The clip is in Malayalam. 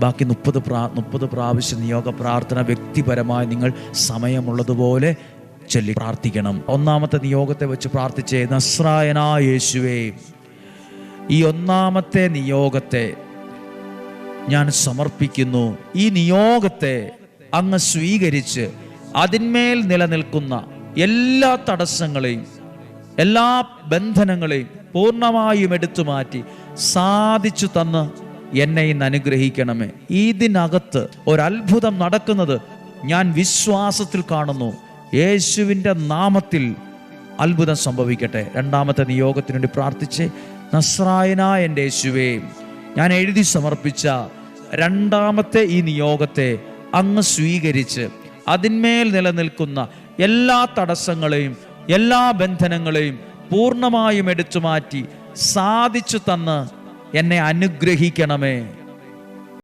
ബാക്കി 30 പ്രാവശ്യം നിയോഗ പ്രാർത്ഥന വ്യക്തിപരമായി നിങ്ങൾ സമയമുള്ളതുപോലെ ചൊല്ലി പ്രാർത്ഥിക്കണം. ഒന്നാമത്തെ നിയോഗത്തെ വെച്ച് പ്രാർത്ഥിച്ചേ. നസ്രായനായ യേശുവേ, ഈ ഒന്നാമത്തെ നിയോഗത്തെ ഞാൻ സമർപ്പിക്കുന്നു. ഈ നിയോഗത്തെ അങ്ങ് സ്വീകരിച്ച് അതിന്മേൽ നിലനിൽക്കുന്ന എല്ലാ തടസ്സങ്ങളെയും എല്ലാ ബന്ധനങ്ങളെയും പൂർണ്ണമായും എടുത്തു മാറ്റി സാധിച്ചു തന്ന് എന്നെ ഇന്ന് അനുഗ്രഹിക്കണമേ. ഇതിനകത്ത് ഒരത്ഭുതം നടക്കുന്നത് ഞാൻ വിശ്വാസത്തിൽ കാണുന്നു. യേശുവിൻ്റെ നാമത്തിൽ അത്ഭുതം സംഭവിക്കട്ടെ. രണ്ടാമത്തെ നിയോഗത്തിന് വേണ്ടി പ്രാർത്ഥിച്ച് നസ്രായനായ എൻ്റെ യേശുവേ, ഞാൻ എഴുതി സമർപ്പിച്ച രണ്ടാമത്തെ ഈ നിയോഗത്തെ അങ്ങ് സ്വീകരിച്ച് അതിന്മേൽ നിലനിൽക്കുന്ന എല്ലാ തടസ്സങ്ങളെയും എല്ലാ ബന്ധനങ്ങളെയും പൂർണ്ണമായും എടുത്തു മാറ്റി സാധിച്ചു തന്ന് എന്നെ അനുഗ്രഹിക്കണമേ.